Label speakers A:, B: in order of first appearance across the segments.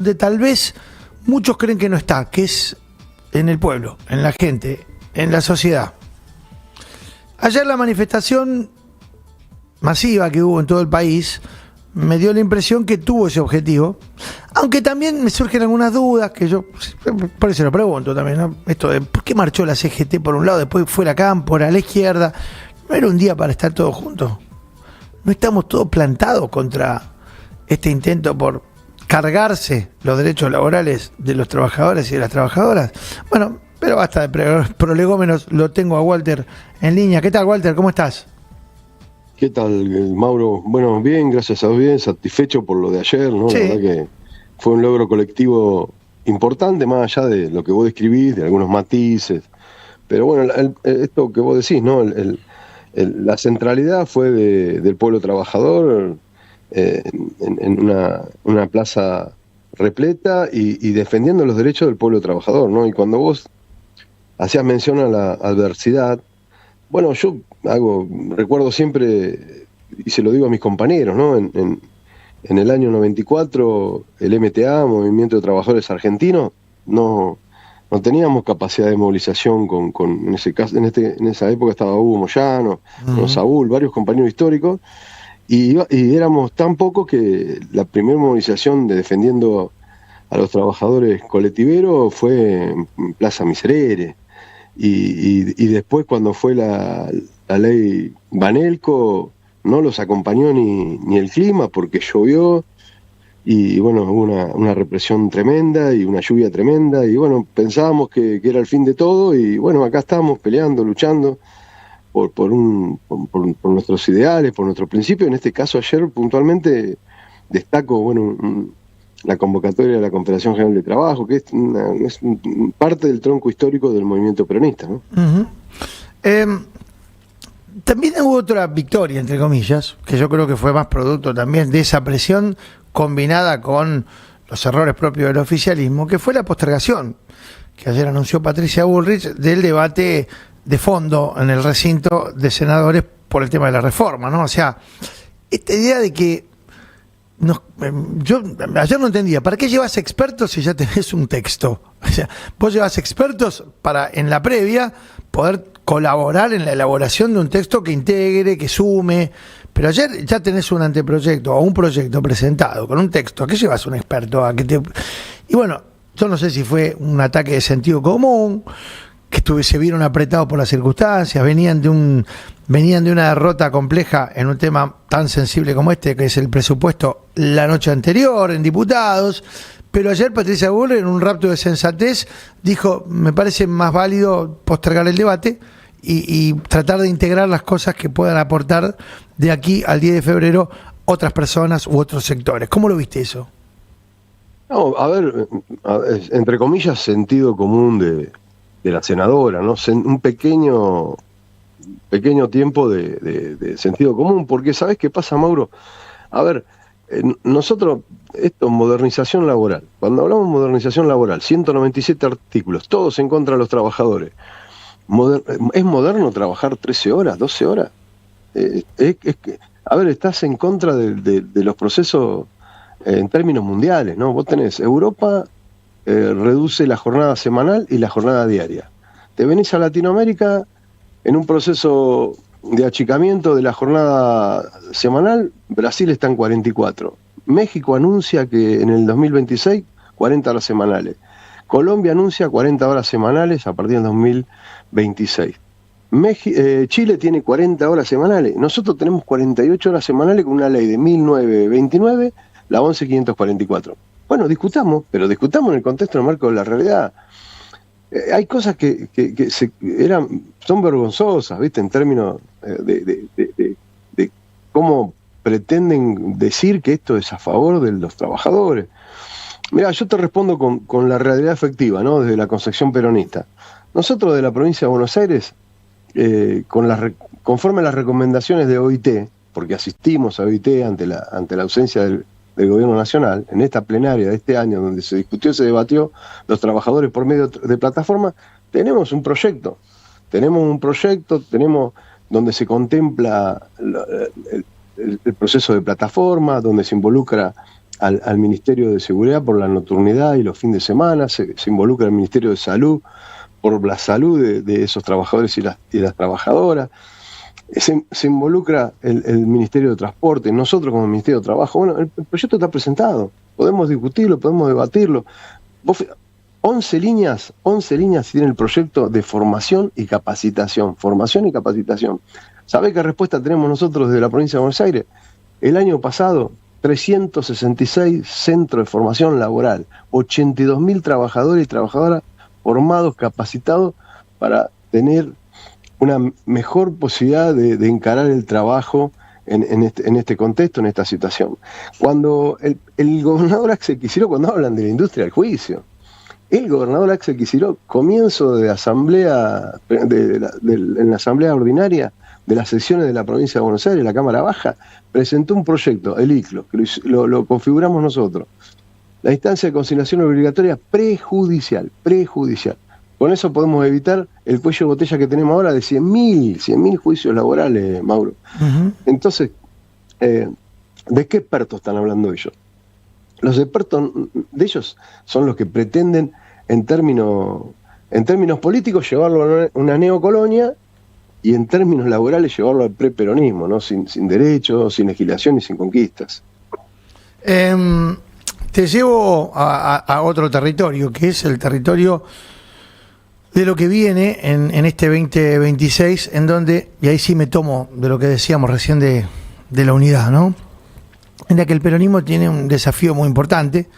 A: de tal vez muchos creen que no está, que es en el pueblo, en la gente, en la sociedad. Ayer la manifestación masiva que hubo en todo el país me dio la impresión que tuvo ese objetivo, aunque también me surgen algunas dudas que yo, por eso lo pregunto también, ¿no? Esto de por qué marchó la CGT por un lado, después fue la Cámpora a la izquierda. ¿No era un día para estar todos juntos? ¿No estamos todos plantados contra este intento por cargarse los derechos laborales de los trabajadores y de las trabajadoras? Bueno, pero basta de prolegómenos, lo tengo a Walter en línea. ¿Qué tal, Walter? ¿Cómo estás?
B: ¿Qué tal, Mauro? Bueno, bien, gracias a Dios, bien, satisfecho por lo de ayer, ¿no?
A: Sí.
B: La verdad que fue un logro colectivo importante, más allá de lo que vos describís, de algunos matices. Pero bueno, esto que vos decís, ¿no? La centralidad fue del pueblo trabajador en una plaza repleta y defendiendo los derechos del pueblo trabajador, ¿no? Y cuando vos hacías mención a la adversidad, bueno, yo recuerdo siempre, y se lo digo a mis compañeros, ¿no? En el año 94, el MTA, Movimiento de Trabajadores Argentinos, no teníamos capacidad de movilización en ese caso, en esa época estaba Hugo Moyano, Saúl, varios compañeros históricos, y éramos tan pocos que la primera movilización defendiendo a los trabajadores colectiveros fue en Plaza Miserere. Y después, cuando fue la ley Banelco, no los acompañó ni el clima porque llovió y bueno, hubo una represión tremenda y una lluvia tremenda y bueno, pensábamos que era el fin de todo y bueno, acá estamos peleando, luchando por nuestros ideales, por nuestros principios. En este caso, ayer puntualmente destaco, bueno, la convocatoria de la Confederación General de Trabajo, que es parte del tronco histórico del movimiento peronista, ¿no?
A: También hubo otra victoria, entre comillas, que yo creo que fue más producto también de esa presión combinada con los errores propios del oficialismo, que fue la postergación que ayer anunció Patricia Bullrich del debate de fondo en el recinto de senadores por el tema de la reforma, ¿no? O sea, esta idea de que yo ayer no entendía, ¿para qué llevas expertos si ya tenés un texto? O sea, vos llevas expertos para en la previa poder colaborar en la elaboración de un texto que integre, que sume, pero ayer ya tenés un anteproyecto o un proyecto presentado con un texto. ¿A qué llevas un experto? Y bueno, yo no sé si fue un ataque de sentido común, que se vieron apretados por las circunstancias, venían de una derrota compleja en un tema tan sensible como este, que es el presupuesto la noche anterior en diputados, pero ayer Patricia Bullrich, en un rapto de sensatez, dijo, me parece más válido postergar el debate y tratar de integrar las cosas que puedan aportar de aquí al 10 de febrero otras personas u otros sectores. ¿Cómo lo viste eso?
B: No, a ver, entre comillas, sentido común de la senadora, ¿no? Un pequeño tiempo de sentido común, porque ¿sabés qué pasa, Mauro? A ver, nosotros, esto es modernización laboral. Cuando hablamos de modernización laboral, 197 artículos, todos en contra de los trabajadores. ¿Es moderno trabajar 13 horas, 12 horas? A ver, estás en contra de los procesos en términos mundiales, ¿no? Vos tenés Europa, reduce la jornada semanal y la jornada diaria. Te venís a Latinoamérica en un proceso de achicamiento de la jornada semanal, Brasil está en 44. México anuncia que en el 2026, 40 horas semanales. Colombia anuncia 40 horas semanales a partir del 2026. Chile tiene 40 horas semanales. Nosotros tenemos 48 horas semanales con una ley de 1929, la 11544. Bueno, discutamos, pero discutamos en el contexto del marco de la realidad. Hay cosas que son vergonzosas, ¿viste? En términos de cómo pretenden decir que esto es a favor de los trabajadores. Mira, yo te respondo con la realidad efectiva, ¿no? Desde la concepción peronista. Nosotros de la provincia de Buenos Aires, conforme a las recomendaciones de OIT, porque asistimos a OIT ante la ausencia del Gobierno Nacional, en esta plenaria de este año, donde se discutió, se debatió los trabajadores por medio de plataforma, tenemos un proyecto donde se contempla el proceso de plataforma, donde se involucra al Ministerio de Seguridad por la nocturnidad y los fines de semana, se involucra el Ministerio de Salud por la salud de esos trabajadores y las trabajadoras, se involucra el Ministerio de Transporte, nosotros como Ministerio de Trabajo. Bueno, el proyecto está presentado, podemos discutirlo, podemos debatirlo. 11 líneas tiene el proyecto de formación y capacitación. ¿Sabe qué respuesta tenemos nosotros desde la provincia de Buenos Aires? El año pasado, 366 centros de formación laboral, 82.000 trabajadores y trabajadoras formados, capacitados para tener una mejor posibilidad de encarar el trabajo en este contexto, en esta situación. Cuando el gobernador Axel Kicillof, cuando hablan de la industria del juicio, el gobernador Axel Kicillof, comienzo de asamblea, en la asamblea ordinaria de las sesiones de la provincia de Buenos Aires, la Cámara Baja, presentó un proyecto, el ICLO, que lo configuramos nosotros, la instancia de conciliación obligatoria prejudicial. Con eso podemos evitar el cuello de botella que tenemos ahora de 100.000 juicios laborales, Mauro. Uh-huh. Entonces, ¿de qué expertos están hablando ellos? Los expertos de ellos son los que pretenden, en términos políticos, llevarlo a una neocolonia y en términos laborales llevarlo al preperonismo, ¿no? Sin derechos, sin legislación y sin conquistas.
A: Te llevo a otro territorio, que es el territorio de lo que viene en este 2026, en donde, y ahí sí me tomo de lo que decíamos recién de la unidad, ¿no? En la que el peronismo tiene un desafío muy importante,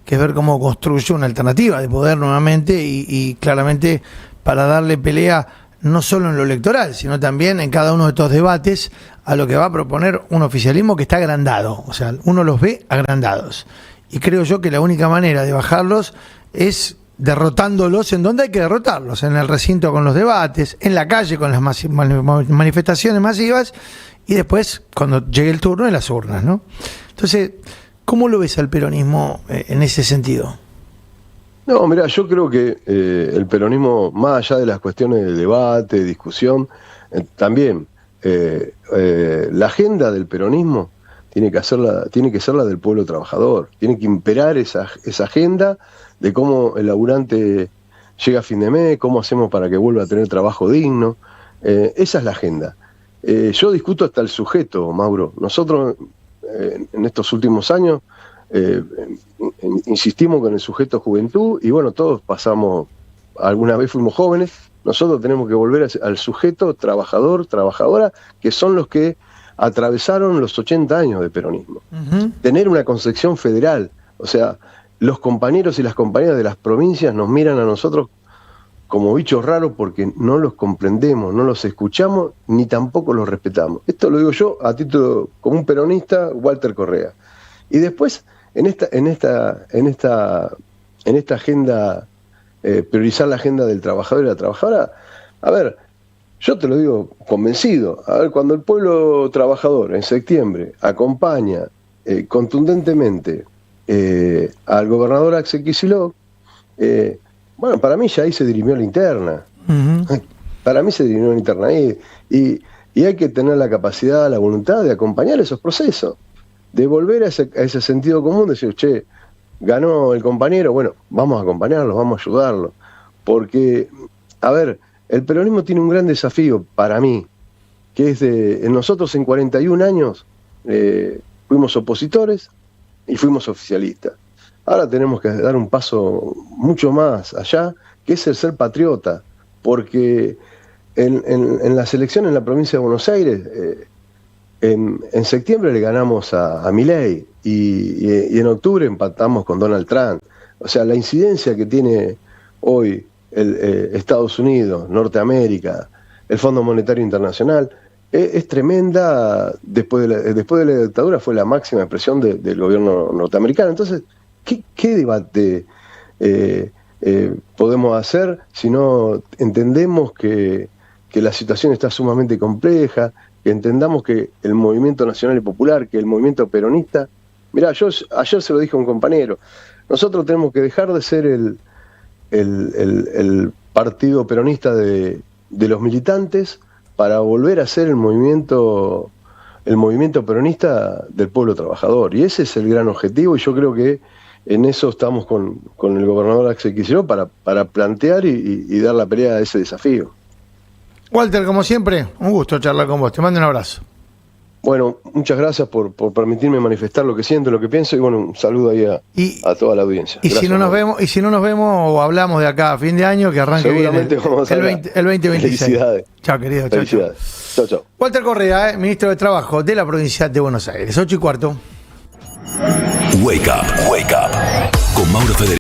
A: que es ver cómo construye una alternativa de poder nuevamente y claramente para darle pelea no solo en lo electoral, sino también en cada uno de estos debates a lo que va a proponer un oficialismo que está agrandado, o sea, uno los ve agrandados. Y creo yo que la única manera de bajarlos es derrotándolos en donde hay que derrotarlos, en el recinto con los debates, en la calle con las manifestaciones masivas y después cuando llegue el turno en las urnas, ¿no? Entonces, ¿cómo lo ves al peronismo en ese sentido?
B: No, mira, yo creo que el peronismo, más allá de las cuestiones de debate, de discusión, también la agenda del peronismo tiene que ser la del pueblo trabajador, tiene que imperar esa agenda de cómo el laburante llega a fin de mes, cómo hacemos para que vuelva a tener trabajo digno. Esa es la agenda. Yo discuto hasta el sujeto, Mauro. Nosotros en estos últimos años insistimos con el sujeto juventud y bueno, todos pasamos, alguna vez fuimos jóvenes, nosotros tenemos que volver al sujeto trabajador, trabajadora, que son los que atravesaron los 80 años de peronismo. Uh-huh. Tener una concepción federal, o sea, los compañeros y las compañeras de las provincias nos miran a nosotros como bichos raros porque no los comprendemos, no los escuchamos, ni tampoco los respetamos. Esto lo digo yo a título como un peronista, Walter Correa. Y después, en esta agenda, priorizar la agenda del trabajador y la trabajadora, a ver, yo te lo digo convencido, a ver, cuando el pueblo trabajador en septiembre acompaña contundentemente al gobernador Axel Kicillof, bueno, para mí ya ahí se dirimió la interna. Uh-huh. Para mí se dirimió la interna ahí. Y hay que tener la capacidad, la voluntad de acompañar esos procesos, de volver a ese sentido común, de decir, che, ganó el compañero, bueno, vamos a acompañarlo, vamos a ayudarlo. Porque, a ver, el peronismo tiene un gran desafío para mí, que es nosotros en 41 años fuimos opositores y fuimos oficialistas. Ahora tenemos que dar un paso mucho más allá, que es el ser patriota, porque en las elecciones en la provincia de Buenos Aires, en septiembre le ganamos a Milei y en octubre empatamos con Donald Trump. O sea, la incidencia que tiene hoy Estados Unidos, Norteamérica, el Fondo Monetario Internacional, es tremenda. Después de la dictadura fue la máxima expresión del gobierno norteamericano. Entonces, ¿qué debate podemos hacer si no entendemos que la situación está sumamente compleja, que entendamos que el movimiento nacional y popular, que el movimiento peronista... Mirá, yo ayer se lo dije a un compañero, nosotros tenemos que dejar de ser el partido peronista de los militantes para volver a ser el movimiento el movimiento peronista del pueblo trabajador. Y ese es el gran objetivo, y yo creo que en eso estamos con el gobernador Axel Kicillof para plantear y dar la pelea a ese desafío.
A: Walter, como siempre, un gusto charlar con vos. Te mando un abrazo.
B: Bueno, muchas gracias por permitirme manifestar lo que siento, lo que pienso, y bueno, un saludo ahí a toda la audiencia.
A: Y
B: gracias,
A: si no nos vemos o hablamos de acá a fin de año, que arranque
B: seguramente
A: bien
B: vamos a
A: el 2026.
B: Felicidades.
A: Chao, querido.
B: Felicidades. Chao, chao.
A: Walter Correa, ministro de Trabajo de la provincia de Buenos Aires. 8:15.
C: Wake up, wake up. Con Mauro Federico.